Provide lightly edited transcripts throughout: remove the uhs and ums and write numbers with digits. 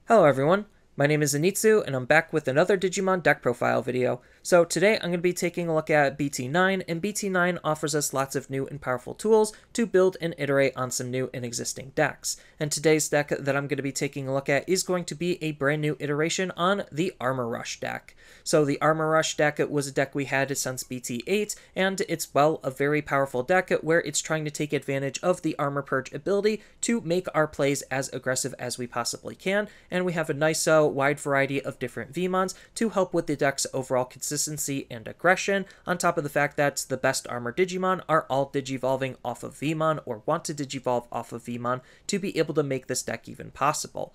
Hello everyone, my name is Zenitsu and I'm back with another Digimon deck profile video. So today I'm going to be taking a look at BT9, and BT9 offers us lots of new and powerful tools to build and iterate on some new and existing decks. And today's deck that I'm going to be taking a look at is going to be a brand new iteration on the Armor Rush deck. So the Armor Rush deck was a deck we had since BT8, and it's, well, a very powerful deck where it's trying to take advantage of the Armor Purge ability to make our plays as aggressive as we possibly can, and we have a nice wide variety of different Veemons to help with the deck's overall consistency and aggression, on top of the fact that the best Armor Digimon are all Digivolving off of Veemon or want to Digivolve off of Veemon to be able to make this deck even possible.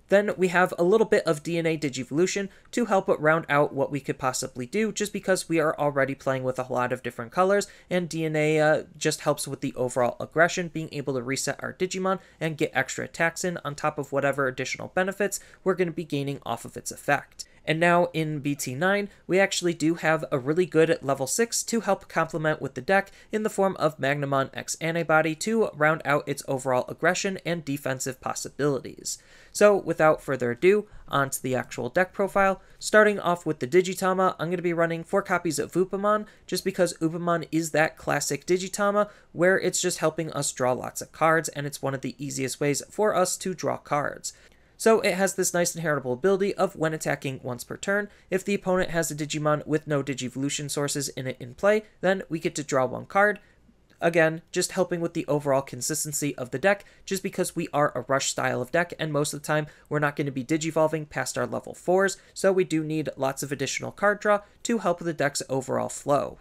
Then we have a little bit of DNA Digivolution to help round out what we could possibly do, just because we are already playing with a lot of different colors, and DNA just helps with the overall aggression, being able to reset our Digimon and get extra attacks in on top of whatever additional benefits we're going to be gaining off of its effect. And now in BT9, we actually do have a really good level 6 to help complement with the deck in the form of Magnamon X antibody to round out its overall aggression and defensive possibilities. So without further ado, on to the actual deck profile. Starting off with the Digitama, I'm going to be running 4 copies of Upamon, just because Upamon is that classic Digitama where it's just helping us draw lots of cards, and it's one of the easiest ways for us to draw cards. So it has this nice inheritable ability of when attacking once per turn, if the opponent has a Digimon with no Digivolution sources in it in play, then we get to draw 1 card. Again, just helping with the overall consistency of the deck, just because we are a rush style of deck, and most of the time we're not going to be Digivolving past our level 4s, so we do need lots of additional card draw to help with the deck's overall flow.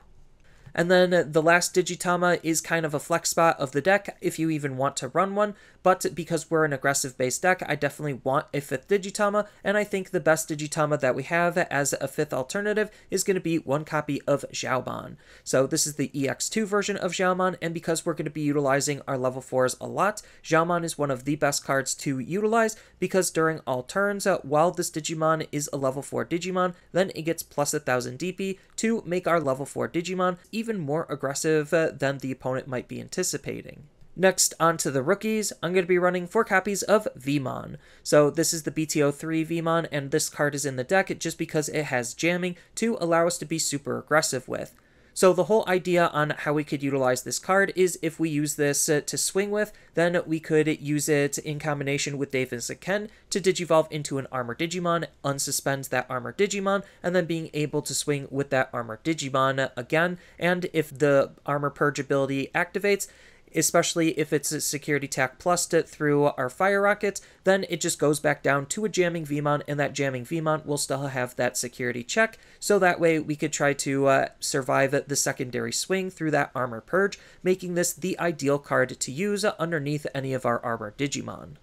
And then the last Digitama is kind of a flex spot of the deck if you even want to run one, but because we're an aggressive base deck, I definitely want a 5th Digitama, and I think the best Digitama that we have as a 5th alternative is going to be 1 copy of Xiaomon. So this is the EX2 version of Xiaomon, and because we're going to be utilizing our level 4s a lot, Xiaomon is one of the best cards to utilize, because during all turns, while this Digimon is a level 4 Digimon, then it gets plus 1000 DP to make our level 4 Digimon even more aggressive than the opponent might be anticipating. Next, on to the rookies, I'm going to be running 4 copies of Veemon. So this is the BT03 Veemon, and this card is in the deck just because it has jamming to allow us to be super aggressive with. So the whole idea on how we could utilize this card is if we use this to swing with, then we could use it in combination with Davis and Ken to Digivolve into an Armor Digimon, unsuspend that Armor Digimon, and then being able to swing with that Armor Digimon again. And if the Armor Purge ability activates, especially if it's a security attack plus through our fire rockets, then it just goes back down to a jamming Veemon, and that jamming Veemon will still have that security check, so that way we could try to survive the secondary swing through that Armor Purge, making this the ideal card to use underneath any of our Armor Digimon.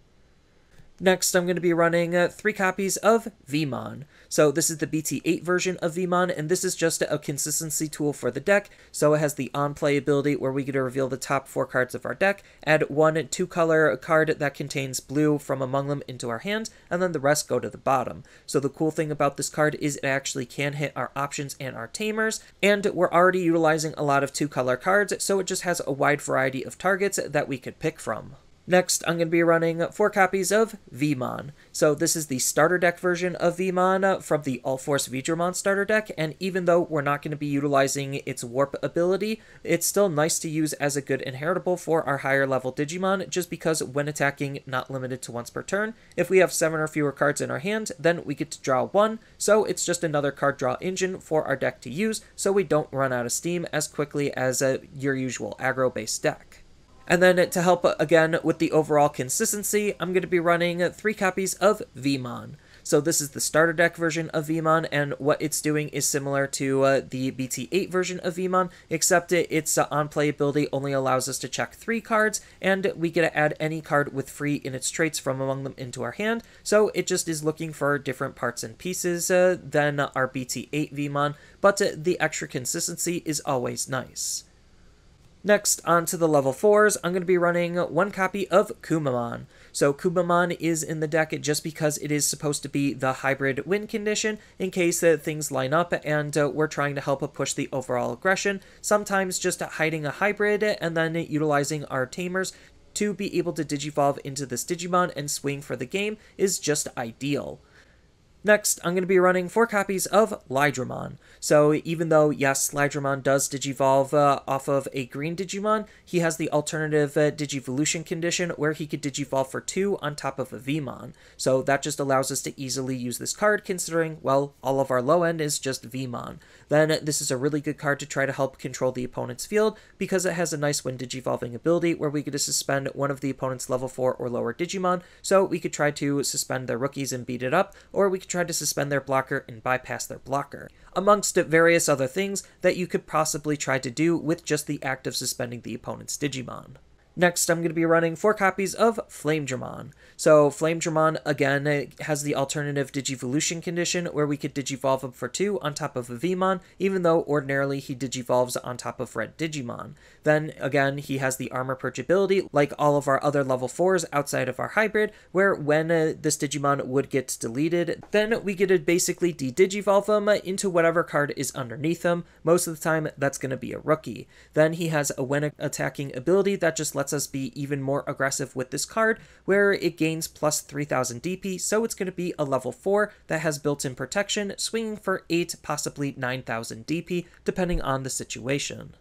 Next, I'm going to be running 3 copies of Veemon. So this is the BT8 version of Veemon, and this is just a consistency tool for the deck. So it has the on-play ability where we get to reveal the top 4 cards of our deck, add 1 2-color card that contains blue from among them into our hand, and then the rest go to the bottom. So the cool thing about this card is it actually can hit our options and our tamers, and we're already utilizing a lot of 2-color cards, so it just has a wide variety of targets that we could pick from. Next, I'm going to be running 4 copies of Veemon. So this is the starter deck version of Veemon from the All-Force Lighdramon starter deck, and even though we're not going to be utilizing its warp ability, it's still nice to use as a good inheritable for our higher level Digimon, just because when attacking, not limited to once per turn, if we have 7 or fewer cards in our hand, then we get to draw 1, so it's just another card draw engine for our deck to use, so we don't run out of steam as quickly as your usual aggro-based deck. And then to help again with the overall consistency, I'm going to be running 3 copies of Veemon. So this is the starter deck version of Veemon, and what it's doing is similar to the BT8 version of Veemon, except its on-play ability only allows us to check 3 cards, and we get to add any card with free in its traits from among them into our hand, so it just is looking for different parts and pieces than our BT8 Veemon, but the extra consistency is always nice. Next, on to the level 4s, I'm going to be running 1 copy of Kumamon. So Kumamon is in the deck just because it is supposed to be the hybrid win condition in case things line up and we're trying to help push the overall aggression. Sometimes just hiding a hybrid and then utilizing our tamers to be able to Digivolve into this Digimon and swing for the game is just ideal. Next, I'm going to be running 4 copies of Lighdramon. So even though, yes, Lighdramon does Digivolve off of a green Digimon, he has the alternative Digivolution condition where he could Digivolve for 2 on top of a Veemon. So that just allows us to easily use this card considering, well, all of our low end is just Veemon. Then this is a really good card to try to help control the opponent's field because it has a nice when Digivolving ability where we get to suspend one of the opponent's level 4 or lower Digimon. So we could try to suspend their rookies and beat it up, or we could try to suspend their blocker and bypass their blocker, amongst various other things that you could possibly try to do with just the act of suspending the opponent's Digimon. Next, I'm going to be running 4 copies of Flamedramon. So Flamedramon, again, has the alternative Digivolution condition where we could Digivolve him for 2 on top of a Veemon, even though ordinarily he Digivolves on top of red Digimon. Then, again, he has the Armor Purge ability, like all of our other level 4s outside of our hybrid, where when this Digimon would get deleted, then we get to basically de-Digivolve him into whatever card is underneath him. Most of the time, that's going to be a rookie. Then he has a when attacking ability that just lets us be even more aggressive with this card, where it gains plus 3000 DP, so it's going to be a level 4 that has built-in protection, swinging for 8, possibly 9000 DP, depending on the situation.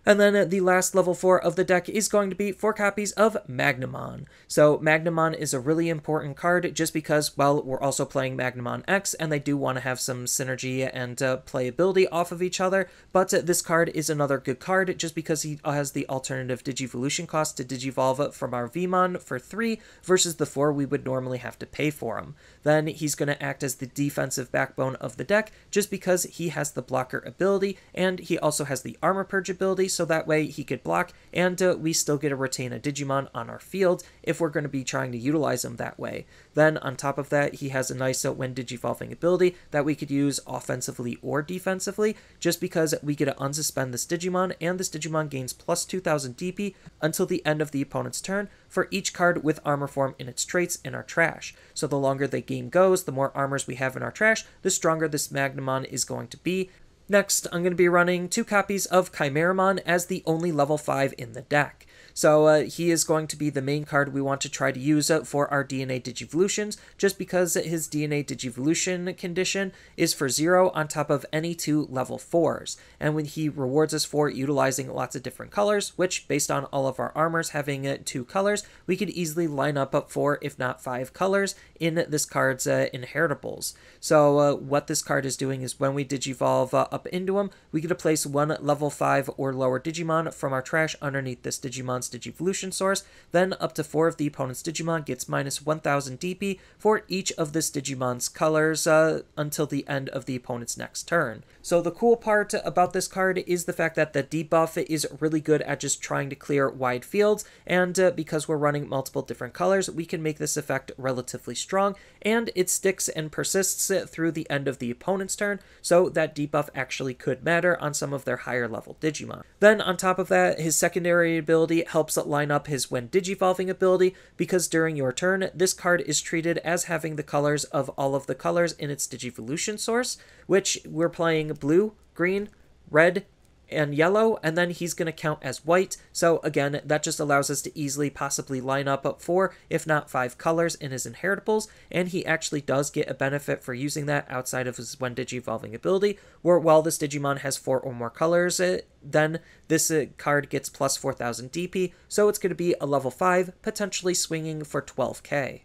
And then the last level 4 of the deck is going to be 4 copies of Magnamon. So Magnamon is a really important card just because, well, we're also playing Magnamon X, and they do want to have some synergy and playability off of each other, but this card is another good card just because he has the alternative Digivolution cost to Digivolve from our Veemon for 3 versus the 4 we would normally have to pay for him. Then he's going to act as the defensive backbone of the deck just because he has the blocker ability, and he also has the Armor Purge ability, so that way he could block, and we still get to retain a Digimon on our field if we're going to be trying to utilize him that way. Then on top of that, he has a nice when Digivolving ability that we could use offensively or defensively, just because we get to unsuspend this Digimon, and this Digimon gains plus 2000 DP until the end of the opponent's turn for each card with armor form in its traits in our trash. So the longer the game goes, the more armors we have in our trash, the stronger this Magnamon is going to be. Next, I'm going to be running 2 copies of Kimeramon as the only level 5 in the deck. So he is going to be the main card we want to try to use for our DNA Digivolutions, just because his DNA Digivolution condition is for 0 on top of any 2 level 4s. And when he rewards us for utilizing lots of different colors, which based on all of our armors having 2 colors, we could easily line up 4 if not 5 colors in this card's inheritables. So what this card is doing is when we Digivolve up into him, we get to place 1 level 5 or lower Digimon from our trash underneath this Digimon's Digivolution source. Then up to 4 of the opponent's Digimon gets minus 1000 DP for each of this Digimon's colors until the end of the opponent's next turn. So the cool part about this card is the fact that the debuff is really good at just trying to clear wide fields, and because we're running multiple different colors, we can make this effect relatively strong, and it sticks and persists through the end of the opponent's turn, so that debuff actually could matter on some of their higher level Digimon. Then on top of that, his secondary ability helps line up his when Digivolving ability, because during your turn, this card is treated as having the colors of all of the colors in its Digivolution source, which we're playing blue, green, red, and yellow, and then he's going to count as white. So again, that just allows us to easily possibly line up 4, if not 5 colors in his inheritables, and he actually does get a benefit for using that outside of his when Digivolving ability, where while this Digimon has 4 or more colors, then this card gets plus 4000 DP, so it's going to be a level 5, potentially swinging for 12k.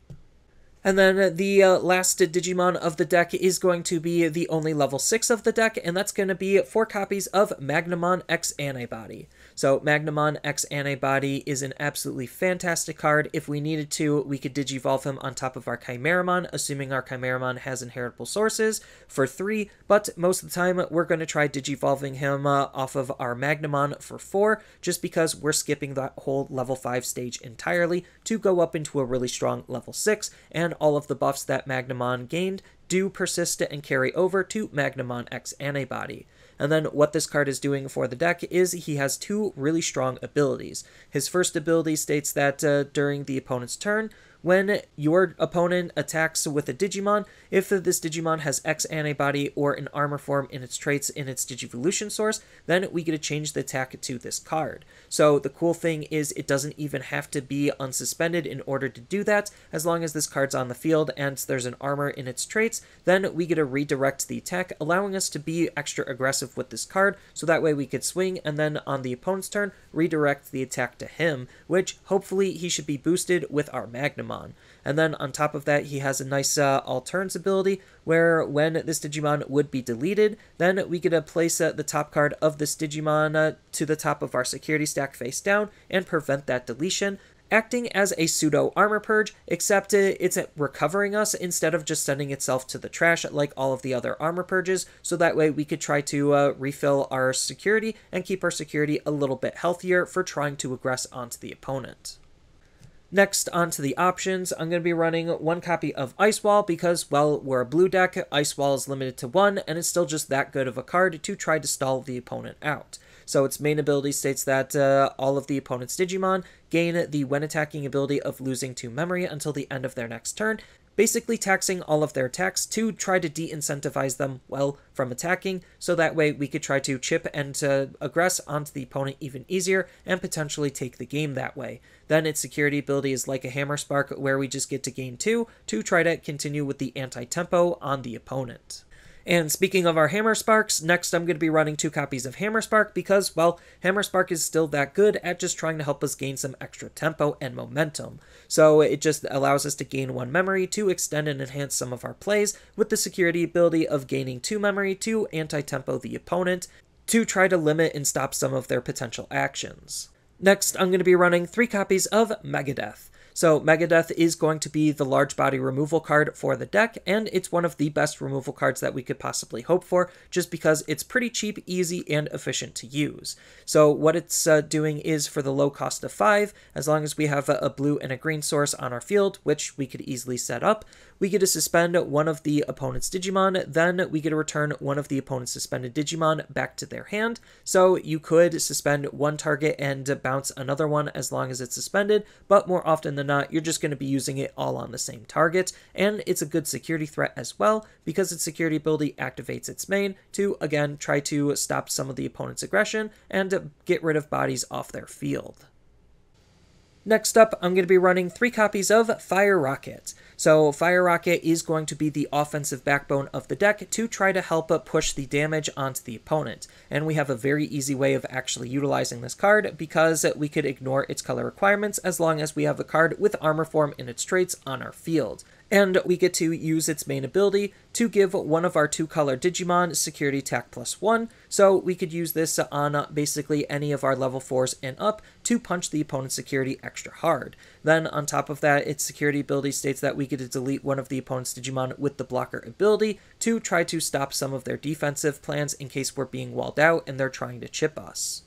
And then the last Digimon of the deck is going to be the only level 6 of the deck, and that's going to be 4 copies of Magnamon X Antibody. So Magnamon X Antibody is an absolutely fantastic card. If we needed to, we could Digivolve him on top of our Kimeramon, assuming our Kimeramon has inheritable sources, for 3, but most of the time we're going to try Digivolving him off of our Magnamon for 4, just because we're skipping that whole level 5 stage entirely to go up into a really strong level 6, and all of the buffs that Magnamon gained do persist and carry over to Magnamon X Antibody. And then what this card is doing for the deck is he has 2 really strong abilities. His first ability states that during the opponent's turn, when your opponent attacks with a Digimon, if this Digimon has X antibody or an armor form in its traits in its Digivolution source, then we get to change the attack to this card. So the cool thing is it doesn't even have to be unsuspended in order to do that. As long as this card's on the field and there's an armor in its traits, then we get to redirect the attack, allowing us to be extra aggressive with this card, so that way we could swing and then on the opponent's turn, redirect the attack to him, which hopefully he should be boosted with our Magnamon. And then on top of that, he has a nice All-Turns ability, where when this Digimon would be deleted, then we get to place the top card of this Digimon to the top of our security stack face down and prevent that deletion, acting as a pseudo armor purge, except it's recovering us instead of just sending itself to the trash like all of the other armor purges, so that way we could try to refill our security and keep our security a little bit healthier for trying to aggress onto the opponent. Next, onto the options, I'm going to be running one copy of Ice Wall because, well, we're a blue deck, Ice Wall is limited to 1, and it's still just that good of a card to try to stall the opponent out. So its main ability states that all of the opponent's Digimon gain the when attacking ability of losing 2 memory until the end of their next turn, basically taxing all of their attacks to try to de-incentivize them, well, from attacking, so that way we could try to chip and aggress onto the opponent even easier and potentially take the game that way. Then its security ability is like a Hammer Spark, where we just get to gain 2 to try to continue with the anti-tempo on the opponent. And speaking of our Hammer Sparks, next I'm going to be running 2 copies of Hammer Spark because, well, Hammer Spark is still that good at just trying to help us gain some extra tempo and momentum. So it just allows us to gain 1 memory to extend and enhance some of our plays, with the security ability of gaining 2 memory to anti-tempo the opponent to try to limit and stop some of their potential actions. Next, I'm going to be running 3 copies of Megadeth. So Megadeth is going to be the large body removal card for the deck, and it's one of the best removal cards that we could possibly hope for, just because it's pretty cheap, easy, and efficient to use. So what it's doing is, for the low cost of 5, as long as we have a blue and a green source on our field, which we could easily set up, we get to suspend one of the opponent's Digimon, then we get to return one of the opponent's suspended Digimon back to their hand. So you could suspend one target and bounce another one as long as it's suspended, but more often than not, you're just going to be using it all on the same target, and it's a good security threat as well, because its security ability activates its main to, again, try to stop some of the opponent's aggression and get rid of bodies off their field. Next up, I'm going to be running 3 copies of Fire Rocket. So Fire Rocket is going to be the offensive backbone of the deck to try to help push the damage onto the opponent. And we have a very easy way of actually utilizing this card, because we could ignore its color requirements as long as we have a card with armor form in its traits on our field. And we get to use its main ability to give one of our 2-color Digimon security attack +1, so we could use this on basically any of our level 4s and up to punch the opponent's security extra hard. Then on top of that, its security ability states that we get to delete one of the opponent's Digimon with the blocker ability to try to stop some of their defensive plans in case we're being walled out and they're trying to chip us.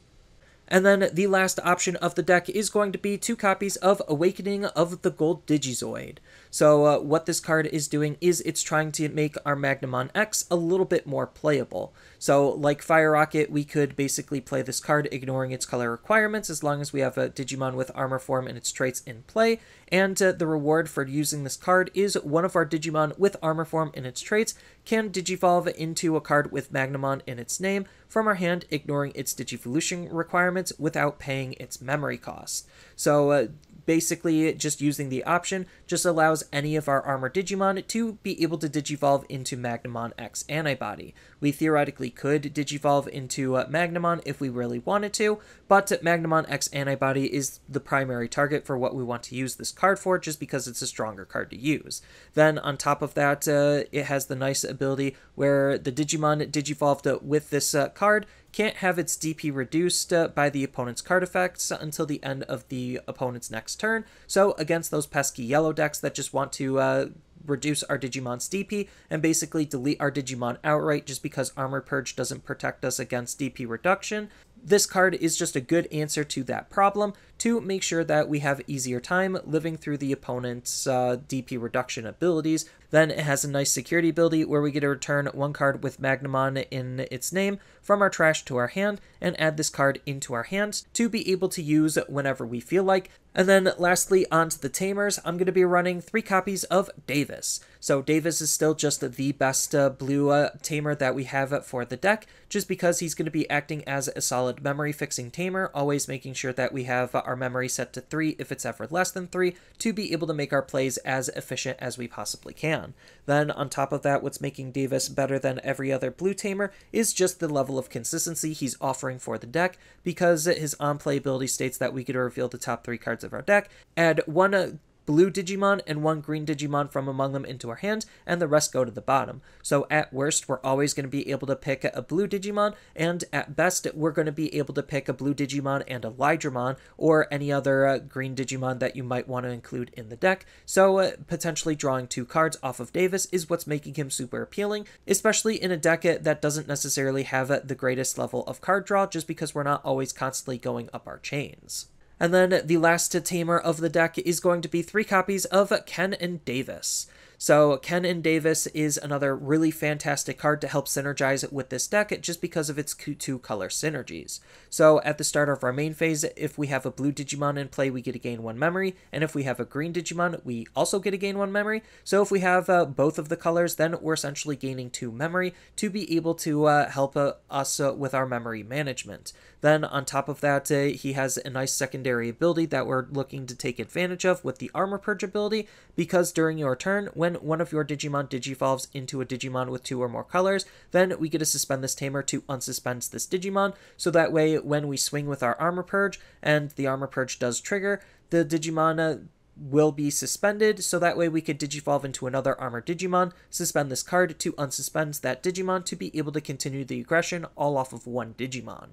And then the last option of the deck is going to be 2 copies of Awakening of the Gold Digizoid. So what this card is doing is it's trying to make our Magnamon X a little bit more playable. So like Fire Rocket, we could basically play this card ignoring its color requirements as long as we have a Digimon with armor form and its traits in play. And the reward for using this card is one of our Digimon with armor form in its traits can digivolve into a card with Magnamon in its name from our hand, ignoring its Digivolution requirements without paying its memory cost. So basically, just using the option just allows any of our armored Digimon to be able to digivolve into Magnamon X antibody. We theoretically could digivolve into Magnamon if we really wanted to, but Magnamon X antibody is the primary target for what we want to use this card for, just because it's a stronger card to use. Then on top of that, it has the nice ability where the Digimon digivolved with this card can't have its DP reduced by the opponent's card effects until the end of the opponent's next turn. So against those pesky yellow decks that just want to reduce our Digimon's DP and basically delete our Digimon outright just because Armor Purge doesn't protect us against DP reduction, this card is just a good answer to that problem to make sure that we have easier time living through the opponent's DP reduction abilities. Then it has a nice security ability where we get to return 1 card with Magnamon in its name from our trash to our hand and add this card into our hands to be able to use whenever we feel like. And then lastly, onto the tamers, I'm going to be running 3 copies of Davis. So Davis is still just the best blue tamer that we have for the deck, just because he's going to be acting as a solid memory fixing tamer, always making sure that we have our memory set to 3 if it's ever less than 3, to be able to make our plays as efficient as we possibly can. Then on top of that, what's making Davis better than every other blue tamer is just the level of consistency he's offering for the deck, because his on-play ability states that we get to reveal the top 3 cards of our deck, add 1 blue Digimon and 1 green Digimon from among them into our hand, and the rest go to the bottom. So at worst, we're always going to be able to pick a blue Digimon, and at best, we're going to be able to pick a blue Digimon and a Lighdramon, or any other green Digimon that you might want to include in the deck. So potentially drawing 2 cards off of Davis is what's making him super appealing, especially in a deck that doesn't necessarily have the greatest level of card draw, just because we're not always constantly going up our chains. And then the last tamer of the deck is going to be 3 copies of Ken and Davis. So Ken and Davis is another really fantastic card to help synergize with this deck, just because of its 2 color synergies. So at the start of our main phase, if we have a blue Digimon in play, we get to gain 1 memory, and if we have a green Digimon, we also get to gain 1 memory. So if we have both of the colors, then we're essentially gaining 2 memory to be able to help us with our memory management. Then on top of that, he has a nice secondary ability that we're looking to take advantage of with the Armor Purge ability, because during your turn, when one of your Digimon digivolves into a Digimon with 2 or more colors, then we get to suspend this tamer to unsuspend this Digimon, so that way when we swing with our Armor Purge, and the Armor Purge does trigger, the Digimon will be suspended, so that way we could digivolve into another Armored Digimon, suspend this card to unsuspend that Digimon to be able to continue the aggression all off of 1 Digimon.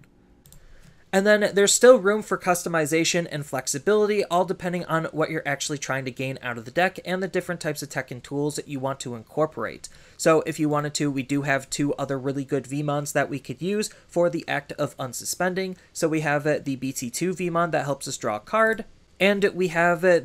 And then there's still room for customization and flexibility, all depending on what you're actually trying to gain out of the deck and the different types of tech and tools that you want to incorporate. So if you wanted to, we do have 2 other really good Veemons that we could use for the act of unsuspending. So we have the BT2 Veemon that helps us draw a card, and we have the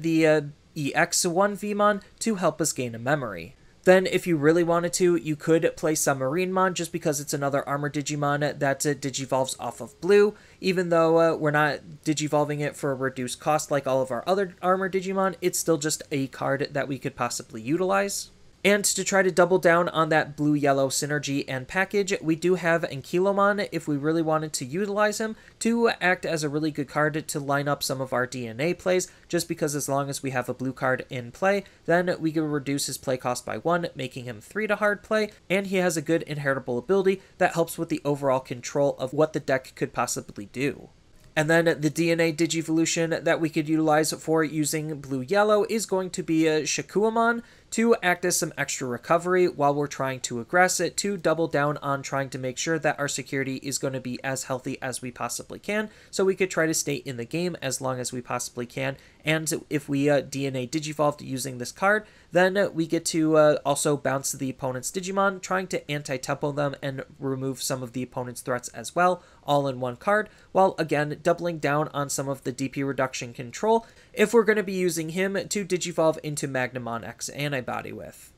EX1 Veemon to help us gain a memory. Then, if you really wanted to, you could play Submarinmon, just because it's another Armored Digimon that digivolves off of blue, even though we're not digivolving it for a reduced cost like all of our other Armored Digimon. It's still just a card that we could possibly utilize. And to try to double down on that blue-yellow synergy and package, we do have Ankylomon if we really wanted to utilize him to act as a really good card to line up some of our DNA plays, just because as long as we have a blue card in play, then we can reduce his play cost by 1, making him 3 to hard play, and he has a good inheritable ability that helps with the overall control of what the deck could possibly do. And then the DNA Digivolution that we could utilize for using blue-yellow is going to be a Shakuamon to act as some extra recovery while we're trying to aggress it, to double down on trying to make sure that our security is going to be as healthy as we possibly can, so we could try to stay in the game as long as we possibly can. And if we DNA Digivolved using this card, then we get to also bounce the opponent's Digimon, trying to anti-tempo them and remove some of the opponent's threats as well, all in 1 card, while again doubling down on some of the DP reduction control if we're going to be using him to Digivolve into Magnamon X Antibody with.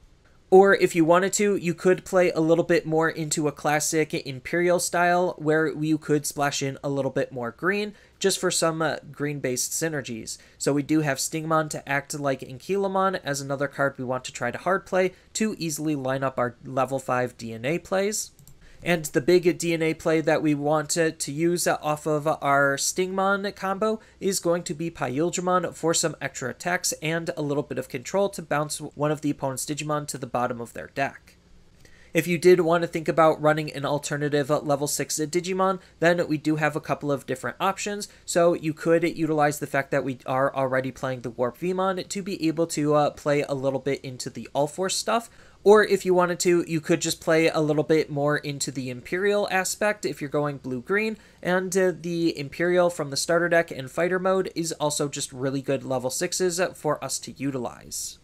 Or if you wanted to, you could play a little bit more into a classic Imperial style, where you could splash in a little bit more green, just for some green-based synergies. So we do have Stingmon to act like Ankylomon as another card we want to try to hard play to easily line up our level 5 DNA plays. And the big DNA play that we want to use off of our Stingmon combo is going to be Pyildramon for some extra attacks and a little bit of control to bounce one of the opponent's Digimon to the bottom of their deck. If you did want to think about running an alternative level 6 Digimon, then we do have a couple of different options. So you could utilize the fact that we are already playing the Warp Veemon to be able to play a little bit into the All-Force stuff. Or if you wanted to, you could just play a little bit more into the Imperial aspect if you're going blue-green, and the Imperial from the starter deck and fighter mode is also just really good level 6s for us to utilize.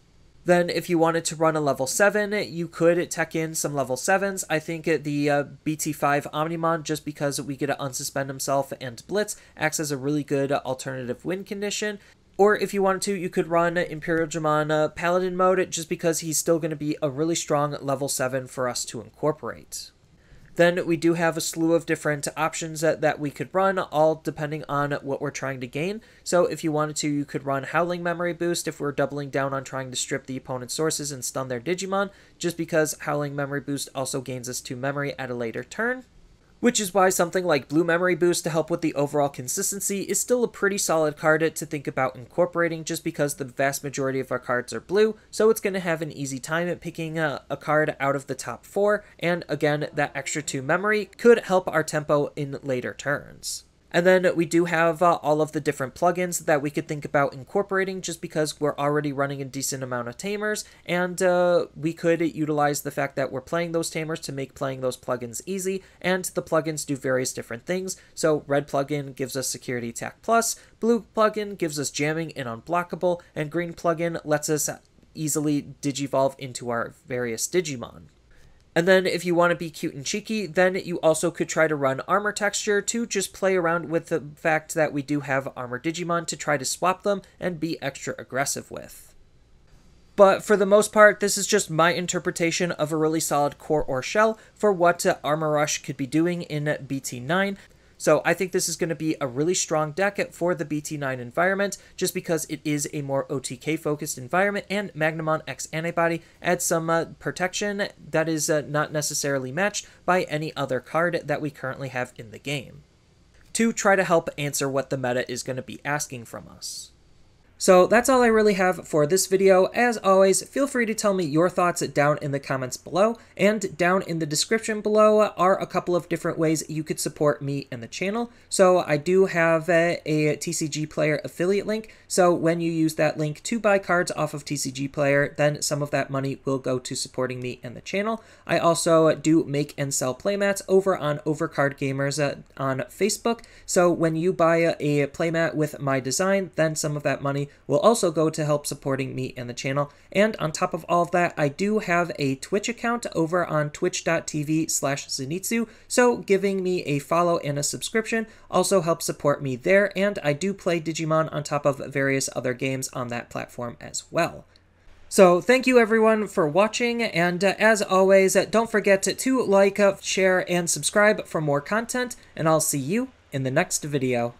Then if you wanted to run a level 7, you could tech in some level 7s. I think the BT5 Omnimon, just because we get to unsuspend himself and blitz, acts as a really good alternative win condition. Or if you wanted to, you could run Imperialdramon Paladin mode, just because he's still going to be a really strong level 7 for us to incorporate. Then we do have a slew of different options that we could run, all depending on what we're trying to gain. So if you wanted to, you could run Howling Memory Boost if we're doubling down on trying to strip the opponent's sources and stun their Digimon, just because Howling Memory Boost also gains us 2 memory at a later turn. Which is why something like Blue Memory Boost to help with the overall consistency is still a pretty solid card to think about incorporating, just because the vast majority of our cards are blue, so it's going to have an easy time at picking a card out of the top 4, and again, that extra 2 memory could help our tempo in later turns. And then we do have all of the different plugins that we could think about incorporating, just because we're already running a decent amount of tamers, and we could utilize the fact that we're playing those tamers to make playing those plugins easy, and the plugins do various different things. So red plugin gives us security attack plus, blue plugin gives us jamming and unblockable, and green plugin lets us easily digivolve into our various Digimon. And then if you want to be cute and cheeky, then you also could try to run armor texture to just play around with the fact that we do have armor Digimon to try to swap them and be extra aggressive with. But for the most part, this is just my interpretation of a really solid core or shell for what Armor Rush could be doing in BT9. So I think this is going to be a really strong deck for the BT9 environment, just because it is a more OTK-focused environment, and Magnamon X antibody adds some protection that is not necessarily matched by any other card that we currently have in the game, to try to help answer what the meta is going to be asking from us. So that's all I really have for this video. As always, feel free to tell me your thoughts down in the comments below, and down in the description below are a couple of different ways you could support me and the channel. So I do have a TCG Player affiliate link, so when you use that link to buy cards off of TCG Player, then some of that money will go to supporting me and the channel. I also do make and sell playmats over on Overcard Gamers on Facebook, so when you buy a playmat with my design, then some of that money will also go to help supporting me and the channel. And on top of all of that, I do have a Twitch account over on twitch.tv/Zenitsu, so giving me a follow and a subscription also helps support me there, and I do play Digimon on top of various other games on that platform as well. So thank you everyone for watching, and as always, don't forget to like, share, and subscribe for more content, and I'll see you in the next video.